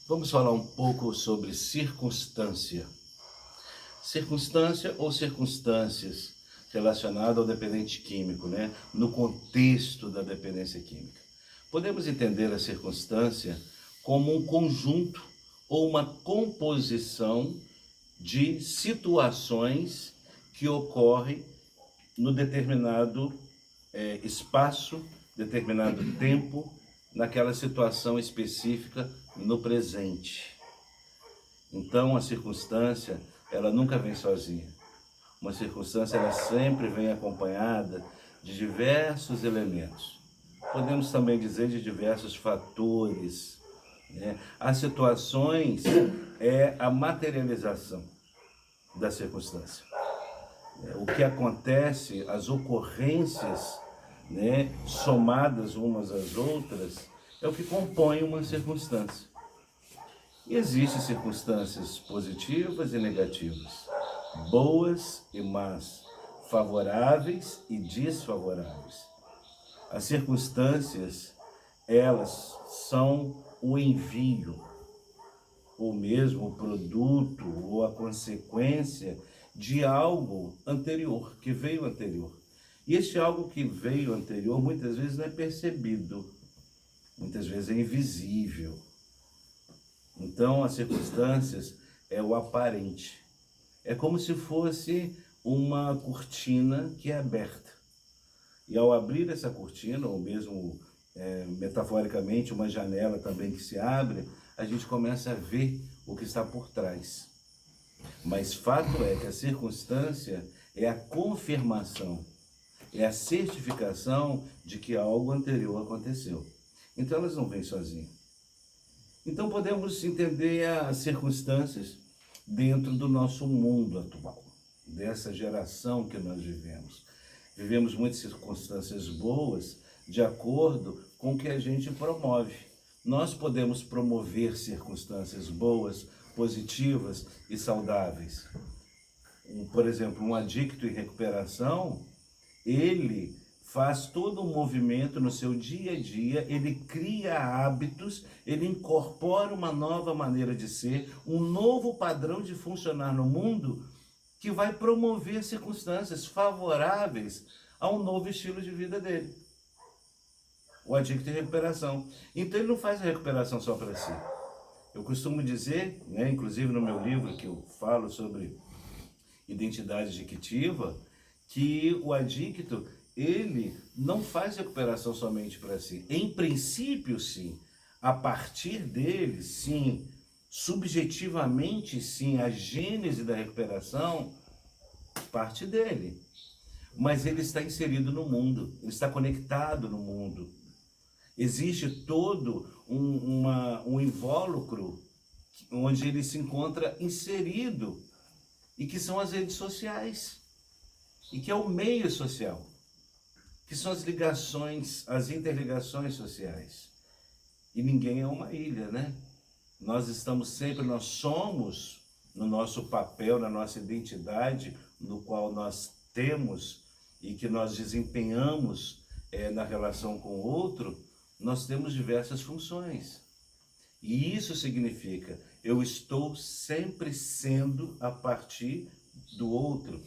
Vamos falar um pouco sobre circunstância. Circunstância ou circunstâncias relacionadas ao dependente químico, né? No contexto da dependência química. Podemos entender a circunstância como um conjunto ou uma composição de situações que ocorrem no determinado espaço, determinado tempo, naquela situação específica no presente. Então, a circunstância, ela nunca vem sozinha. Uma circunstância, ela sempre vem acompanhada de diversos elementos. Podemos também dizer de diversos fatores, né? As situações é a materialização da circunstância. O que acontece, as ocorrências, né, somadas umas às outras, é o que compõe uma circunstância. E existem circunstâncias positivas e negativas, boas e más, favoráveis e desfavoráveis. As circunstâncias, elas são o envio, ou mesmo o produto, ou a consequência de algo anterior, que veio anterior. E este algo que veio anterior, muitas vezes não é percebido, muitas vezes é invisível. Então, as circunstâncias é o aparente. É como se fosse uma cortina que é aberta. E ao abrir essa cortina, ou mesmo metaforicamente uma janela também que se abre, a gente começa a ver o que está por trás. Mas fato é que a circunstância é a confirmação, é a certificação de que algo anterior aconteceu. Então elas não vêm sozinhas. Então podemos entender as circunstâncias dentro do nosso mundo atual, dessa geração que nós vivemos. Vivemos muitas circunstâncias boas de acordo com o que a gente promove. Nós podemos promover circunstâncias boas, positivas e saudáveis. Por exemplo, um adicto em recuperação, ele faz todo um movimento no seu dia a dia, ele cria hábitos, ele incorpora uma nova maneira de ser, um novo padrão de funcionar no mundo que vai promover circunstâncias favoráveis a um novo estilo de vida dele. O adicto em recuperação. Então ele não faz a recuperação só para si. Eu costumo dizer, né, inclusive no meu livro que eu falo sobre identidade adictiva, que o adicto, ele não faz recuperação somente para si. Em princípio, sim. A partir dele, sim. Subjetivamente, sim. A gênese da recuperação parte dele. Mas ele está inserido no mundo, ele está conectado no mundo. Existe todo um invólucro onde ele se encontra inserido, e que são as redes sociais, e que é o meio social, que são as ligações, as interligações sociais. E ninguém é uma ilha, né? Nós estamos sempre, nós somos, no nosso papel, na nossa identidade, no qual nós temos e que nós desempenhamos na relação com o outro, nós temos diversas funções. E isso significa, eu estou sempre sendo a partir do outro,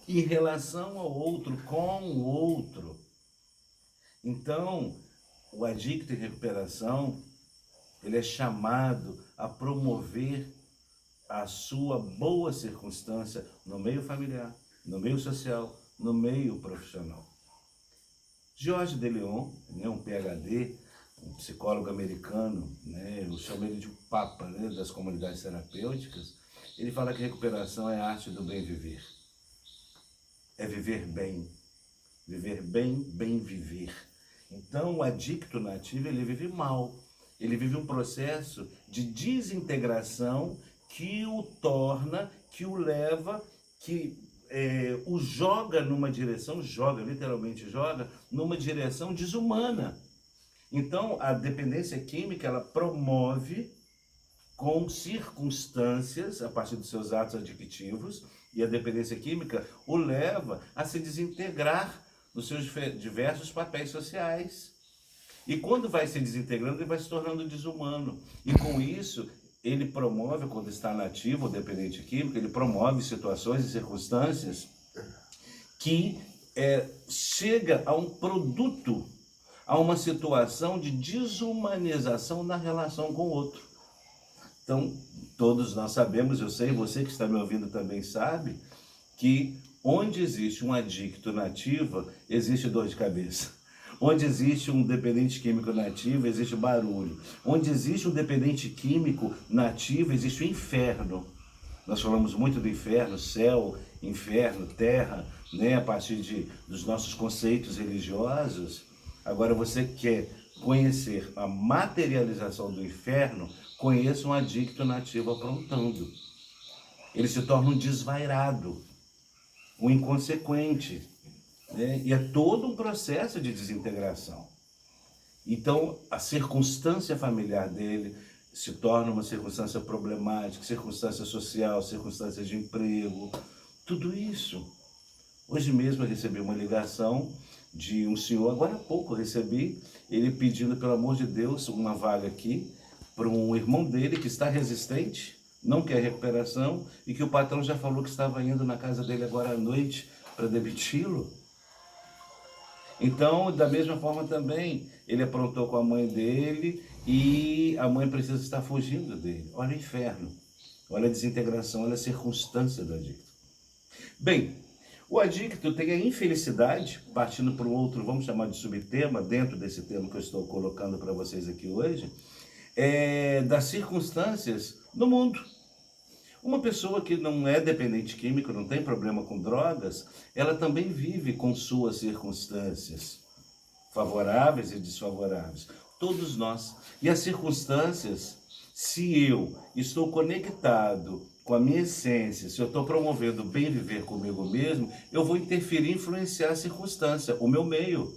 em relação ao outro, com o outro. Então, o adicto em recuperação, ele é chamado a promover a sua boa circunstância no meio familiar, no meio social, no meio profissional. George de Leon, né, um PhD, um psicólogo americano, né, eu chamo ele de papa, né, das comunidades terapêuticas, ele fala que recuperação é a arte do bem viver. É viver bem, bem viver. Então, o adicto nativo, ele vive mal. Ele vive um processo de desintegração que o torna, que o leva, que o joga numa direção, literalmente joga, numa direção desumana. Então, a dependência química, ela promove com circunstâncias, a partir dos seus atos adictivos, e a dependência química o leva a se desintegrar nos seus diversos papéis sociais. E quando vai se desintegrando, ele vai se tornando desumano. E com isso, ele promove, quando está nativo, o dependente químico, ele promove situações e circunstâncias que chega a um produto, a uma situação de desumanização na relação com o outro. Então, todos nós sabemos, eu sei, você que está me ouvindo também sabe, que onde existe um adicto nativo, existe dor de cabeça. Onde existe um dependente químico nativo, existe barulho. Onde existe um dependente químico nativo, existe o inferno. Nós falamos muito do inferno, céu, inferno, terra, né, a partir dos nossos conceitos religiosos. Agora, você quer conhecer a materialização do inferno, conheça um adicto nativo aprontando. Ele se torna um desvairado, um inconsequente, né? E é todo um processo de desintegração. Então, a circunstância familiar dele se torna uma circunstância problemática, circunstância social, circunstância de emprego, tudo isso. Hoje mesmo eu recebi uma ligação de um senhor, agora há pouco eu recebi, ele pedindo, pelo amor de Deus, uma vaga aqui para um irmão dele que está resistente, não quer recuperação, e que o patrão já falou que estava indo na casa dele agora à noite para demiti-lo. Então, da mesma forma também, ele aprontou com a mãe dele e a mãe precisa estar fugindo dele. Olha o inferno, olha a desintegração, olha a circunstância do adicto. Bem, o adicto tem a infelicidade, partindo para um outro, vamos chamar de subtema, dentro desse tema que eu estou colocando para vocês aqui hoje, das circunstâncias no mundo. Uma pessoa que não é dependente químico, não tem problema com drogas, ela também vive com suas circunstâncias, favoráveis e desfavoráveis. Todos nós. E as circunstâncias, se eu estou conectado com a minha essência, se eu estou promovendo o bem viver comigo mesmo, eu vou interferir e influenciar a circunstância, o meu meio.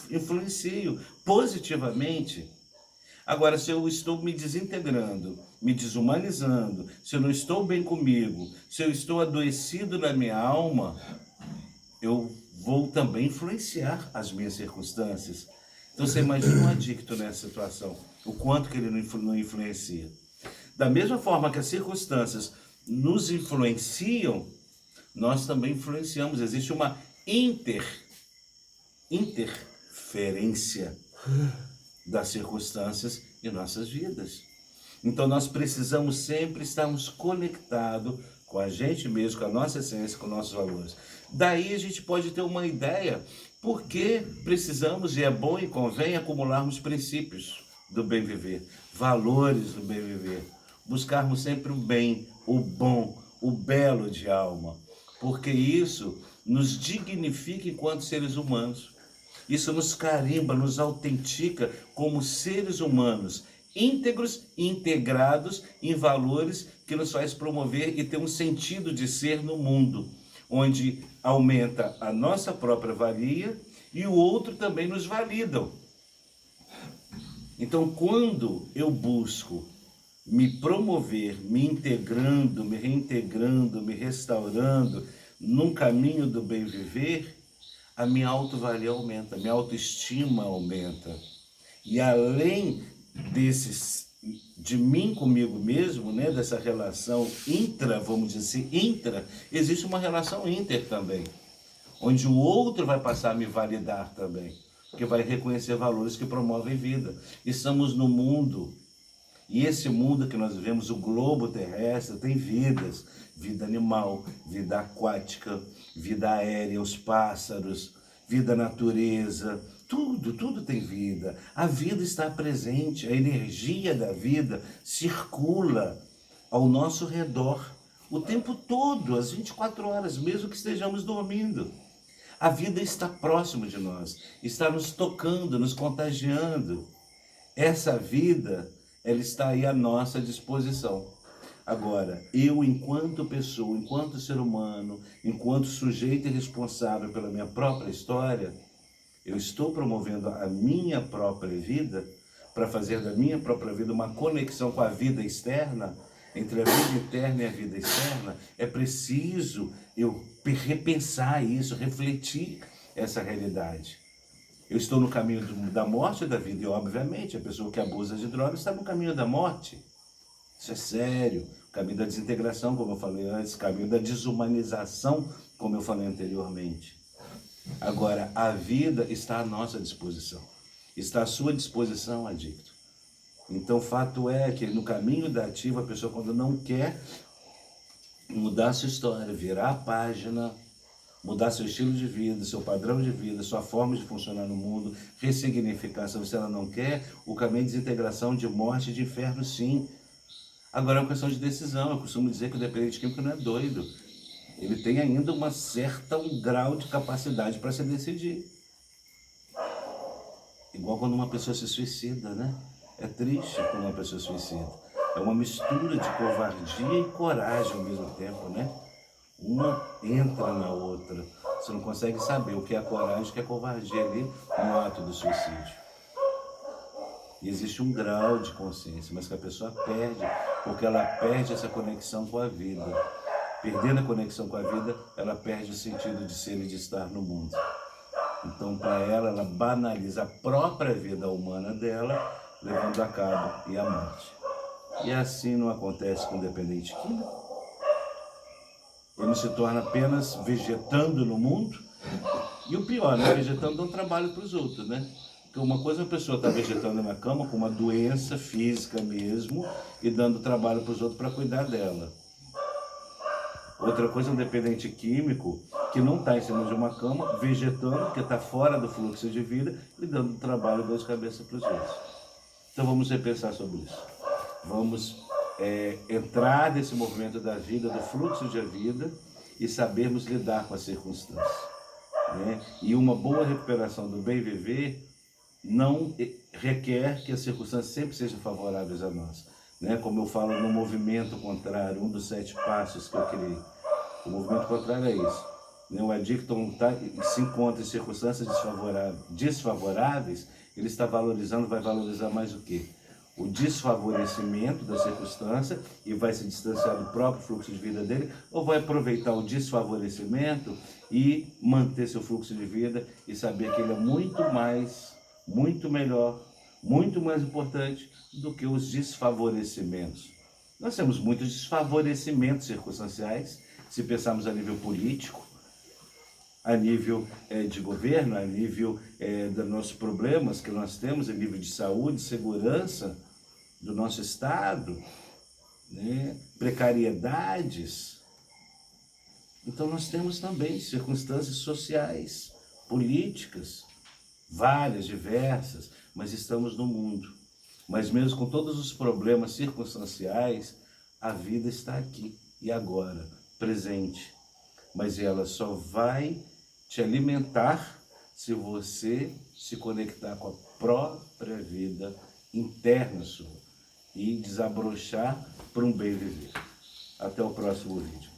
Influencio positivamente. Agora, se eu estou me desintegrando, me desumanizando, se eu não estou bem comigo, se eu estou adoecido na minha alma, eu vou também influenciar as minhas circunstâncias. Então você imagina um adicto nessa situação, o quanto que ele não influencia. Da mesma forma que as circunstâncias nos influenciam, nós também influenciamos. Existe uma interferência das circunstâncias em nossas vidas. Então nós precisamos sempre estarmos conectados com a gente mesmo, com a nossa essência, com nossos valores. Daí a gente pode ter uma ideia por que precisamos, e é bom e convém, acumularmos princípios do bem viver, valores do bem viver, buscarmos sempre o bem, o bom, o belo de alma, porque isso nos dignifica enquanto seres humanos. Isso nos carimba, nos autentica como seres humanos, íntegros e integrados em valores que nos faz promover e ter um sentido de ser no mundo, onde aumenta a nossa própria valia e o outro também nos validam. Então, quando eu busco me promover, me integrando, me reintegrando, me restaurando num caminho do bem viver, a minha autovalia aumenta, a minha autoestima aumenta. E além de mim comigo mesmo, né, dessa relação vamos dizer intra, existe uma relação inter também, onde o outro vai passar a me validar também, porque vai reconhecer valores que promovem vida. Estamos no mundo, e esse mundo que nós vivemos, o globo terrestre, tem vidas, vida animal, vida aquática, vida aérea, os pássaros, vida natureza, tudo tem vida. A vida está presente, a energia da vida circula ao nosso redor o tempo todo, às 24 horas, mesmo que estejamos dormindo. A vida está próximo de nós, está nos tocando, nos contagiando. Essa vida, ela está aí à nossa disposição. Agora, eu, enquanto pessoa, enquanto ser humano, enquanto sujeito e responsável pela minha própria história, eu estou promovendo a minha própria vida para fazer da minha própria vida uma conexão com a vida externa, entre a vida interna e a vida externa. É preciso eu repensar isso, refletir essa realidade. Eu estou no caminho da morte ou da vida? E, obviamente, a pessoa que abusa de drogas está no caminho da morte. Isso é sério. O caminho da desintegração, como eu falei antes, o caminho da desumanização, como eu falei anteriormente. Agora, a vida está à nossa disposição. Está à sua disposição, adicto. Então, fato é que no caminho da ativa, a pessoa, quando não quer mudar sua história, virar a página, mudar seu estilo de vida, seu padrão de vida, sua forma de funcionar no mundo, ressignificar, se ela não quer, o caminho de desintegração, de morte, de inferno, sim. Agora é uma questão de decisão. Eu costumo dizer que o dependente químico não é doido. Ele tem ainda um grau de capacidade para se decidir. Igual quando uma pessoa se suicida, né? É triste quando uma pessoa se suicida. É uma mistura de covardia e coragem ao mesmo tempo, né? Uma entra na outra. Você não consegue saber o que é a coragem e o que é a covardia ali no ato do suicídio. E existe um grau de consciência, mas que a pessoa perde, porque ela perde essa conexão com a vida. Perdendo a conexão com a vida, ela perde o sentido de ser e de estar no mundo. Então, para ela banaliza a própria vida humana dela, levando a cabo e a morte. E assim não acontece com o dependente químico. Ele se torna apenas vegetando no mundo. E o pior, né? Vegetando dá um trabalho para os outros, né? Porque uma coisa é a pessoa estar vegetando na cama com uma doença física mesmo e dando trabalho para os outros para cuidar dela. Outra coisa é um dependente químico que não está em cima de uma cama, vegetando, que está fora do fluxo de vida e dando trabalho e dor de cabeça para os outros. Então vamos repensar sobre isso. Vamos entrar nesse movimento da vida, do fluxo de vida e sabermos lidar com as circunstâncias. Né? E uma boa recuperação do bem viver não requer que as circunstâncias sempre sejam favoráveis a nós. Né? Como eu falo no movimento contrário, um dos 7 passos que eu criei. O movimento contrário é isso. Né? O adicto se encontra em circunstâncias desfavoráveis, ele está valorizando, vai valorizar mais o quê? O desfavorecimento da circunstância e vai se distanciar do próprio fluxo de vida dele, ou vai aproveitar o desfavorecimento e manter seu fluxo de vida e saber que ele é muito melhor, muito mais importante do que os desfavorecimentos. Nós temos muitos desfavorecimentos circunstanciais, se pensarmos a nível político, a nível de governo, a nível dos nossos problemas que nós temos, a nível de saúde, segurança do nosso Estado, né? Precariedades. Então nós temos também circunstâncias sociais, políticas, várias, diversas, mas estamos no mundo. Mas mesmo com todos os problemas circunstanciais, a vida está aqui e agora, presente. Mas ela só vai te alimentar se você se conectar com a própria vida interna sua e desabrochar para um bem viver. Até o próximo vídeo.